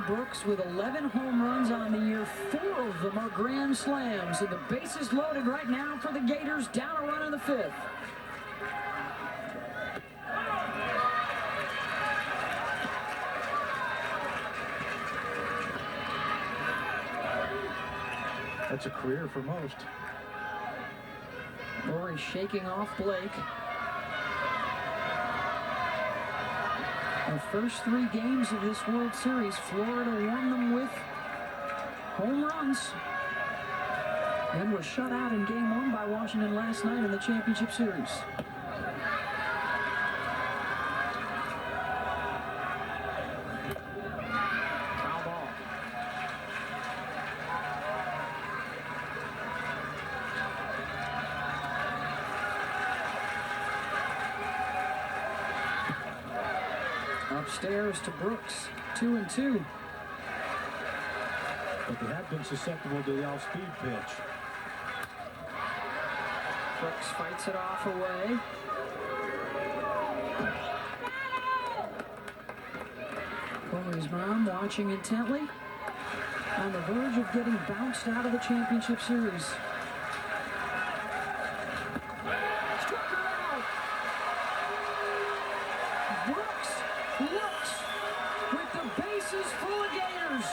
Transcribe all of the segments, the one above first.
Brooks with 11 home runs on the year. 4 of them are grand slams. And the bases loaded right now for the Gators. Down a run in the 5th. That's a career for most. Lori shaking off Blake. The first 3 games of this World Series, Florida won them with home runs. Then was shut out in Game 1 by Washington last night in the championship series. Foul ball. Upstairs to Brooks, 2-2. But they have been susceptible to the off-speed pitch. Brooks fights it off away. Corey's mom watching intently. On the verge of getting bounced out of the championship series. Struck her out. Brooks looks with the bases full of Gators.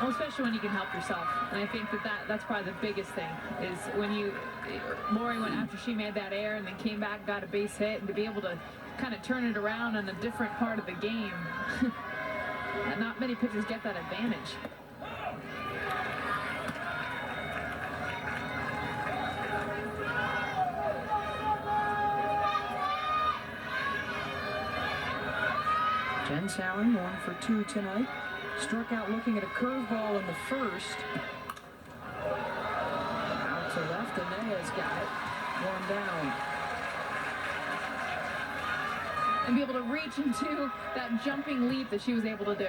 Well, especially when you can help yourself. And I think that's probably the biggest thing is when Lori went after she made that error and then came back, got a base hit, and to be able to kind of turn it around on a different part of the game. Not many pitchers get that advantage. Jen Sowing, 1 for 2 tonight. Struck out looking at a curveball in the first. Out to left, and Nea's got it. 1 down. And be able to reach into that jumping leap that she was able to do.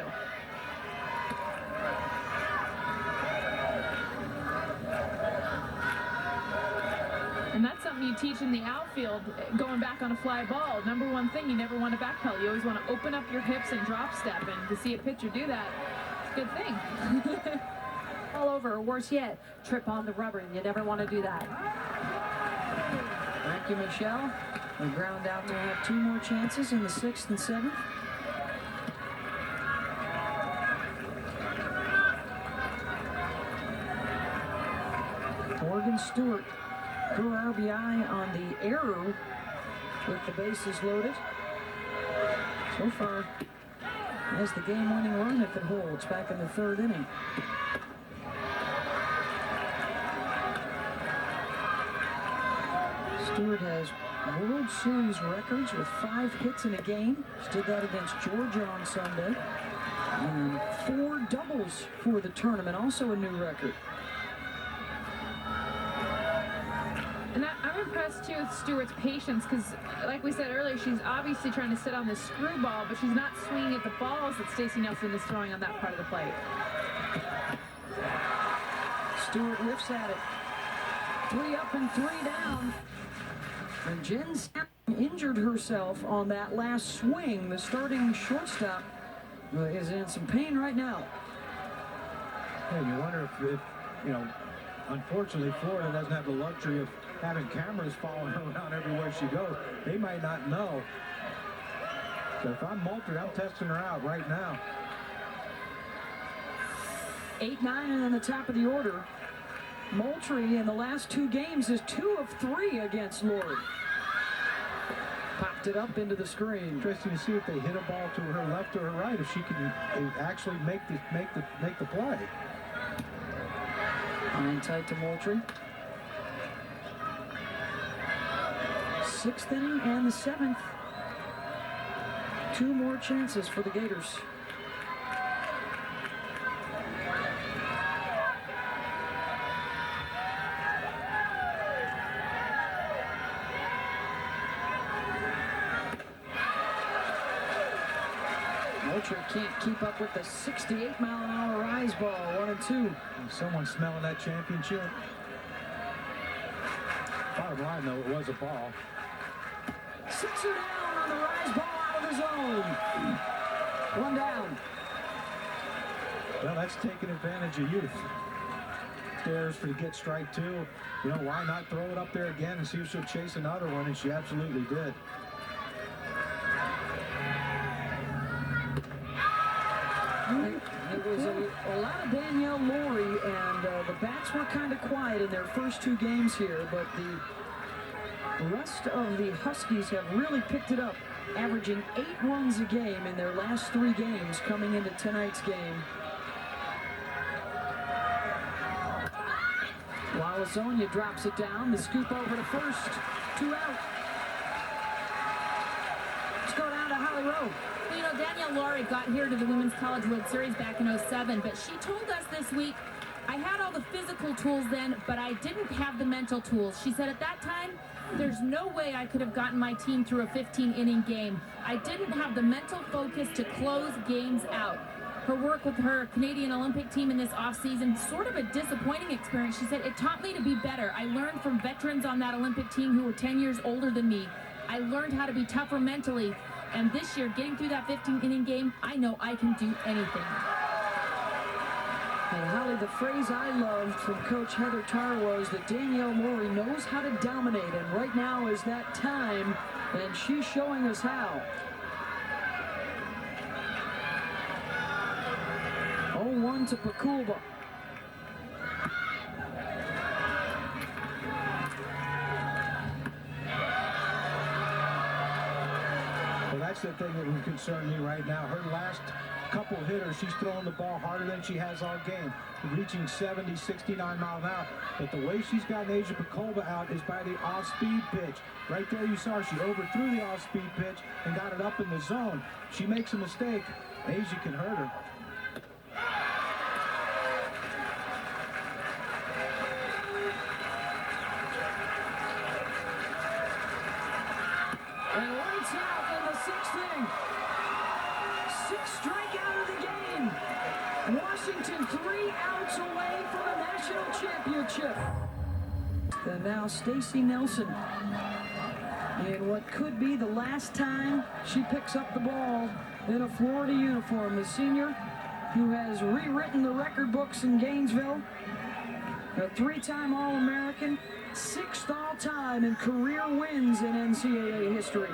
And that's something you teach in the outfield, going back on a fly ball. Number one thing, you never want to backpedal. You always want to open up your hips and drop step. And to see a pitcher do that, it's a good thing. All over, or worse yet, trip on the rubber. You never want to do that. Thank you, Michelle. The ground out will have 2 more chances in the 6th and 7th. Morgan Stewart, her RBI on the error with the bases loaded. So far, has the game-winning run if it holds back in the 3rd inning. Stewart has World Series records with 5 hits in a game. She did that against Georgia on Sunday. And 4 doubles for the tournament, also a new record. And I'm impressed, too, with Stewart's patience, because, like we said earlier, she's obviously trying to sit on this screwball, but she's not swinging at the balls that Stacey Nelson is throwing on that part of the plate. Stewart whiffs at it. 3 up and 3 down. And Jen injured herself on that last swing. The starting shortstop is in some pain right now. Yeah, you wonder if unfortunately, Florida doesn't have the luxury of having cameras following her around everywhere she goes. They might not know. So if I'm Moultrie, I'm testing her out right now. 8-9 and in the top of the order. Moultrie in the last 2 games is 2 of 3 against Lori. Popped it up into the screen. Interesting to see if they hit a ball to her left or her right, if she can actually make the play. Hang tight to Moultrie. 6th inning and the 7th. 2 more chances for the Gators. Moultrie can't keep up with the 68-mile-an-hour rise ball. 1-2. Someone smelling that championship. Bottom line, though, it was a ball. 6 are down on the rise ball out of the Well, that's taking advantage of youth. Stairs for to get strike two. You know, why not throw it up there again and see if she'll chase another one, and she absolutely did. It was a lot of Danielle Laurie, and the bats were kind of quiet in their first two games here, but the rest of the Huskies have really picked it up, averaging 8 runs a game in their last 3 games coming into tonight's game. While Azonia drops it down, the scoop over to first, 2 out. Let's go down to Holly Rowe. Well, you know, Danielle Laurie got here to the Women's College World Series back in '07, but she told us this week, I had all the physical tools then, but I didn't have the mental tools. She said at that time, there's no way I could have gotten my team through a 15-inning game. I didn't have the mental focus to close games out. Her work with her Canadian Olympic team in this offseason, sort of a disappointing experience. She said, it taught me to be better. I learned from veterans on that Olympic team who were 10 years older than me. I learned how to be tougher mentally. And this year, getting through that 15-inning game, I know I can do anything. And Holly, the phrase I loved from Coach Heather Tarr was that Danielle Laurie knows how to dominate, and right now is that time, and she's showing us how. 0-1 to Pakulba. Well, that's the thing that would concern me right now. Her last couple hitters, she's throwing the ball harder than she has all game, reaching 70, 69 miles an hour. But the way she's gotten Asia Pakulba out is by the off-speed pitch. Right there you saw she overthrew the off-speed pitch and got it up in the zone. She makes a mistake, Asia can hurt her. And lights out in the 6th inning. 6th strikeout of the game. Washington 3 outs away from a national championship. And now Stacey Nelson in what could be the last time she picks up the ball in a Florida uniform. The senior who has rewritten the record books in Gainesville. A 3-time All-American, 6th all-time in career wins in NCAA history.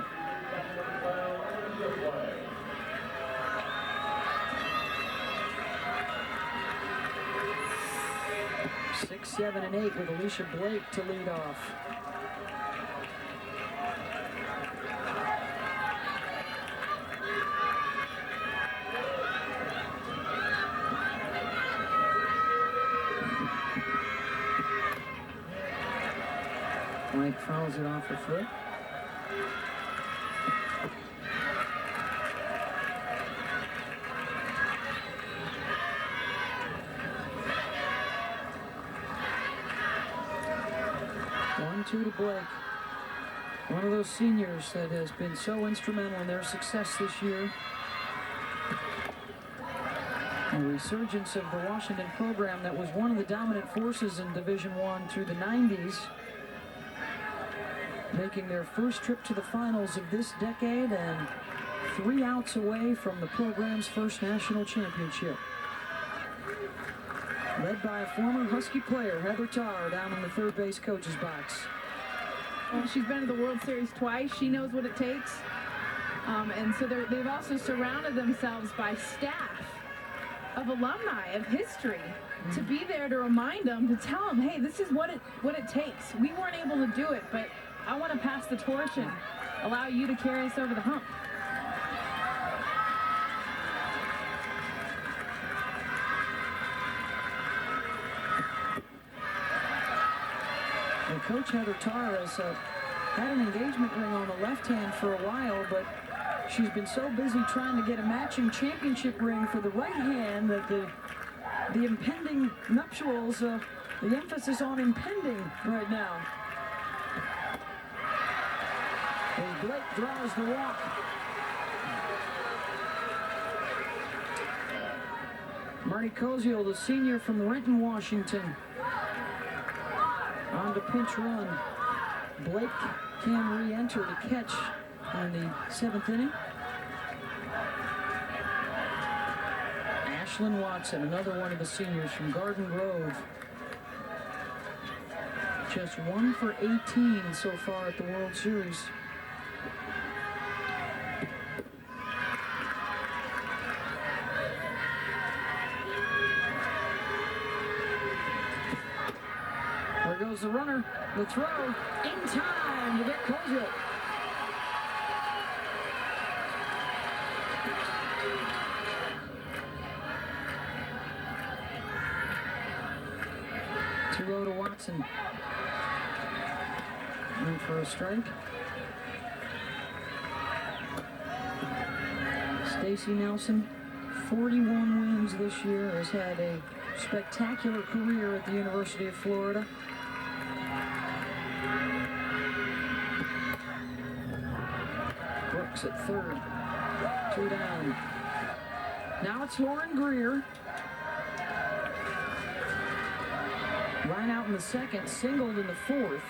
Six, 7, and 8 with Alicia Blake to lead off. Blake fouls it off her foot. Two to Blake. One of those seniors that has been so instrumental in their success this year. A resurgence of the Washington program that was one of the dominant forces in Division I through the 90s. Making their first trip to the finals of this decade and 3 outs away from the program's first national championship. Led by a former Husky player, Heather Tarr, down in the third base coach's box. Well, she's been to the World Series twice. She knows what it takes. And so they've also surrounded themselves by staff of alumni, of history, to be there to remind them, to tell them, hey, this is what it takes. We weren't able to do it, but I want to pass the torch and allow you to carry us over the hump. Well, Coach Heather Tarr has had an engagement ring on the left hand for a while, but she's been so busy trying to get a matching championship ring for the right hand that the impending nuptials, the emphasis on impending right now. As Blake draws the walk. Marty Koziel, the senior from Renton, Washington. On to pinch run. Blake can re-enter to catch in the 7th inning. Ashlyn Watson, another one of the seniors from Garden Grove. Just 1 for 18 so far at the World Series. There goes the runner. The throw in time to get Koziel. To Watson. In for a strike. Stacey Nelson, 41 wins this year, has had a spectacular career at the University of Florida. Brooks at third. 2 down. Now it's Lauren Greer. Line out in the second, singled in the fourth.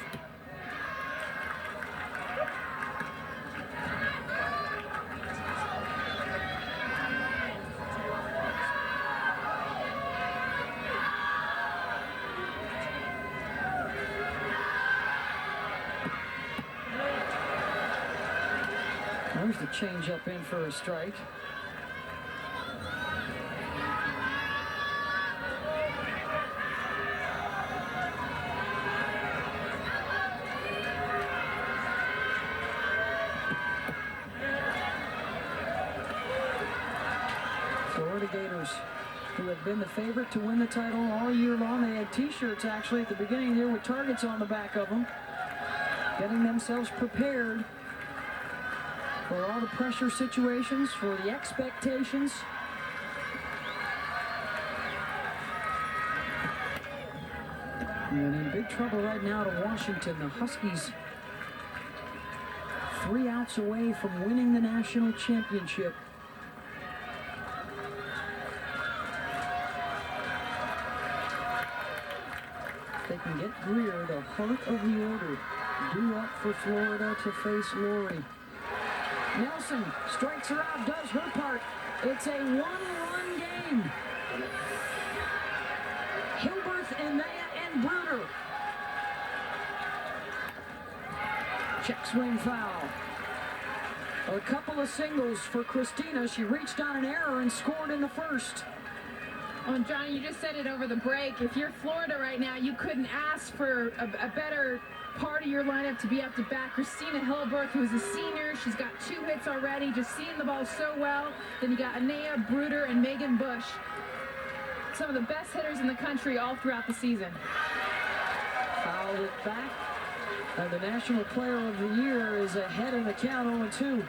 There's the change up in for a strike. Florida Gators, who have been the favorite to win the title all year long. They had t-shirts actually at the beginning of the year with targets on the back of them, getting themselves prepared for all the pressure situations, for the expectations. And in big trouble right now to Washington. The Huskies 3 outs away from winning the national championship. They can get Greer, the heart of the order, due up for Florida to face Laurie. Nelson strikes her out, does her part. It's a 1-run game. Hilberth, Anaya, and Bruder. Check swing foul. A couple of singles for Christina. She reached on an error and scored in the first. Oh, Johnny, you just said it over the break. If you're Florida right now, you couldn't ask for a better part of your lineup to be up to bat. Christina Hilberth, who's a senior, she's got 2 hits already, just seeing the ball so well. Then you got Anaya, Bruder, and Megan Bush. Some of the best hitters in the country all throughout the season. Fouled it back. And the National Player of the Year is ahead in the count, 0-2.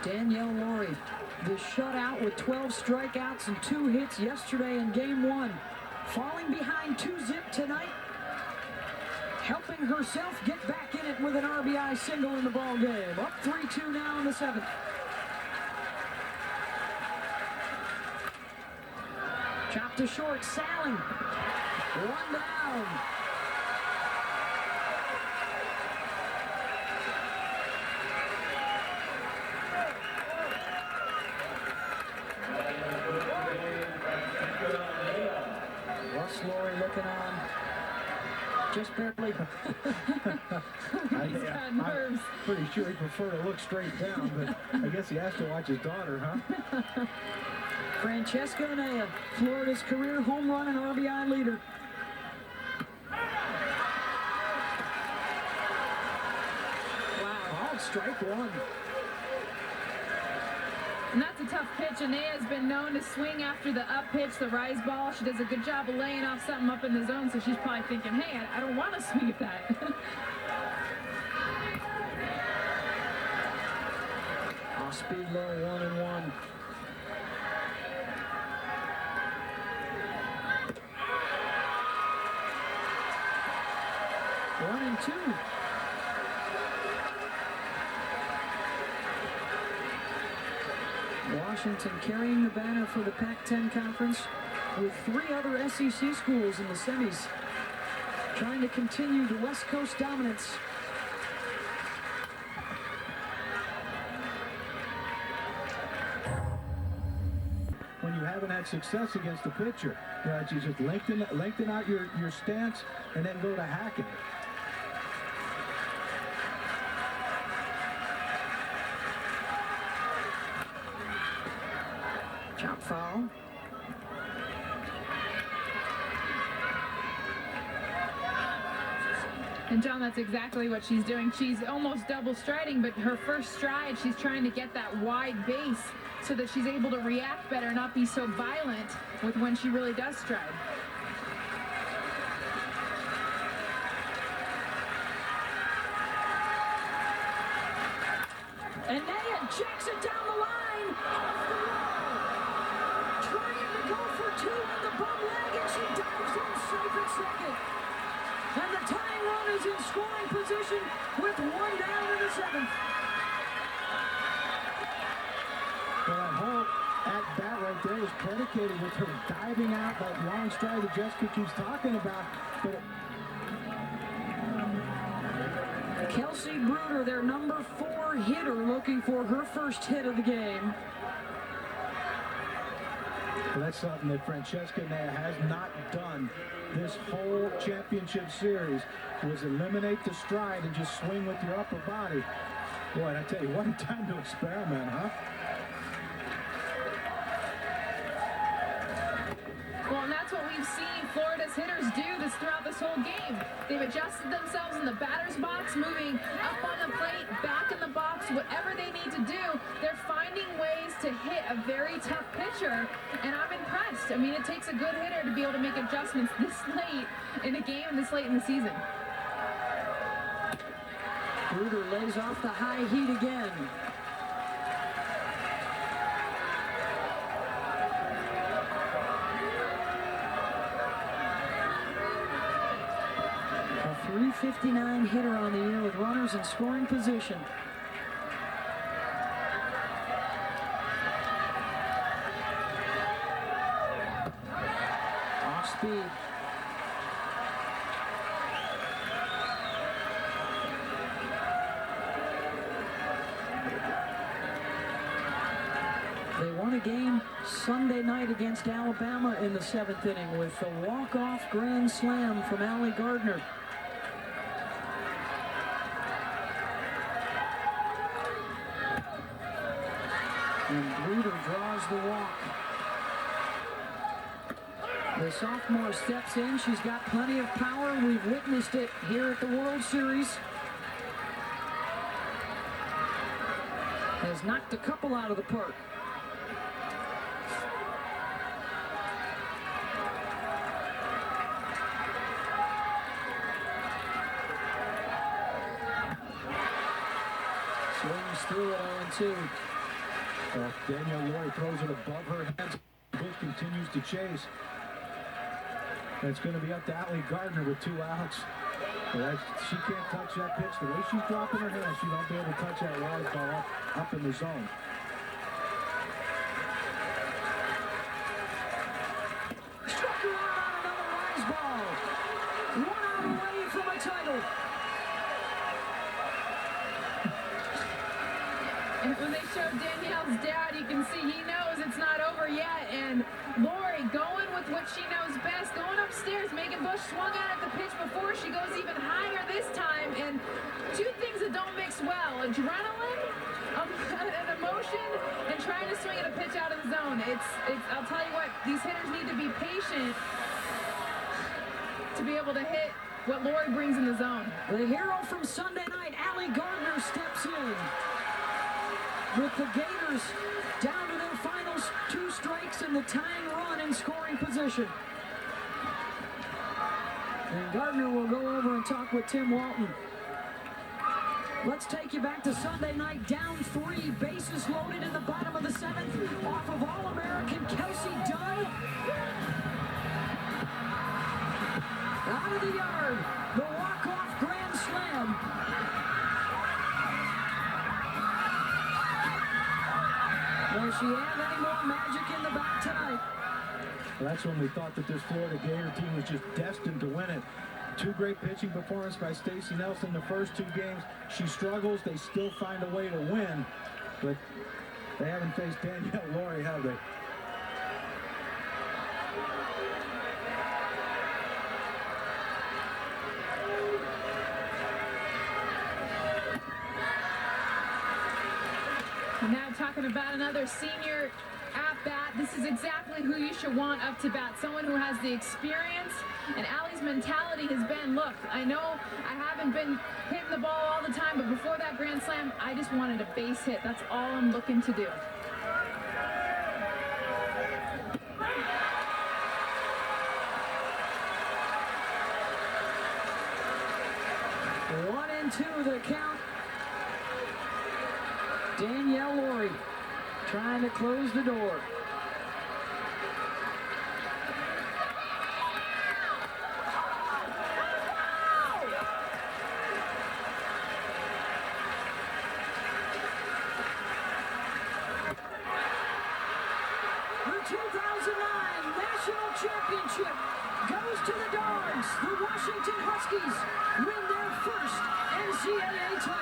Danielle Laurie, the shutout with 12 strikeouts and 2 hits yesterday in Game 1. Falling behind 2-zip tonight, helping herself get back in it with an RBI single in the ball game. Up 3-2 now in the 7th. Chopped to short, Salling. 1 down. Russ Laurie looking on. Just barely. I'm pretty sure he preferred to look straight down, but I guess he has to watch his daughter, huh? Francesca Anaya, Florida's career home run and RBI leader. Wow, strike 1. And that's a tough pitch. Anaya's been known to swing after the up pitch, the rise ball. She does a good job of laying off something up in the zone, so she's probably thinking, hey, I don't want to swing at that. Off speed low, 1-1. One and two. Washington carrying the banner for the Pac-10 Conference with 3 other SEC schools in the semis, trying to continue the West Coast dominance. haven't had success against the pitcher. You know, you just lengthen out your stance and then go to hacking. Chop foul. And John, that's exactly what she's doing. She's almost double striding, but her first stride, she's trying to get that wide base so that she's able to react better, not be so violent with when she really does stride. And Nia jacks it down the line. Off the wall. Trying to go for two on the bum leg, and she dives in safe at second. And the tying run is in scoring position with one down in the seventh. Well, that whole at-bat right there is predicated with her diving out that long stride that Jessica keeps talking about. But Kelsey Bruder, their number 4 hitter, looking for her first hit of the game. well, that's something that Francesca Nia has not done this whole championship series, was eliminate the stride and just swing with your upper body. Boy, and I tell you, what a time to experiment, huh? Well, and that's what we've seen Florida's hitters do throughout this whole game. They've adjusted themselves in the batter's box, moving up on the plate, back in the box, whatever they need to do. They're finding ways to hit a very tough pitcher, and I'm impressed. I mean, it takes a good hitter to be able to make adjustments this late in a game and this late in the season. Bruder lays off the high heat again. A .359 hitter on the year with runners in scoring position. Off speed. They won a game Sunday night against Alabama in the 7th inning with a walk-off grand slam from Allie Gardner. And Bruder draws the walk. The sophomore steps in. She's got plenty of power. We've witnessed it here at the World Series. Has knocked a couple out of the park. Swings through it 0-2. Danielle Lori throws it above her head. Bush continues to chase. It's going to be up to Allie Gardner with 2 outs. She can't touch that pitch. The way she's dropping her hands, she won't be able to touch that wild ball up in the zone. Struck her out on another rise ball. 1 out away from a title. And when they show Danielle's dad, you can see he knows it's not over yet. And Lori going with what she knows best, going upstairs. Megan Bush swung out at the pitch before. She goes even higher this time. And 2 things that don't mix well: adrenaline, an emotion, and trying to swing at a pitch out of the zone. I'll tell you what, these hitters need to be patient to be able to hit what Lori brings in the zone. The hero from Sunday night, Allie Gardner, steps in. With the Gators down to their final 2 strikes and the tying run in scoring position. And Gardner will go over and talk with Tim Walton. Let's take you back to Sunday night, down 3, bases loaded in the bottom of the 7th, off of All-American Kelsey Dunn. Out of the yard, the walk-off grand slam. Does she have any more magic in the back tonight? Well, that's when we thought that this Florida Gator team was just destined to win it. 2 great pitching performances by Stacey Nelson the first 2 games. She struggles. They still find a way to win. But they haven't faced Danielle Lori, have they? And now talking about another senior at bat, this is exactly who you should want up to bat, someone who has the experience. And Allie's mentality has been, look, I know I haven't been hitting the ball all the time, but before that grand slam, I just wanted a base hit. That's all I'm looking to do. One and two the count. Danielle Laurie trying to close the door. The 2009 National Championship goes to the Dogs. The Washington Huskies win their first NCAA title.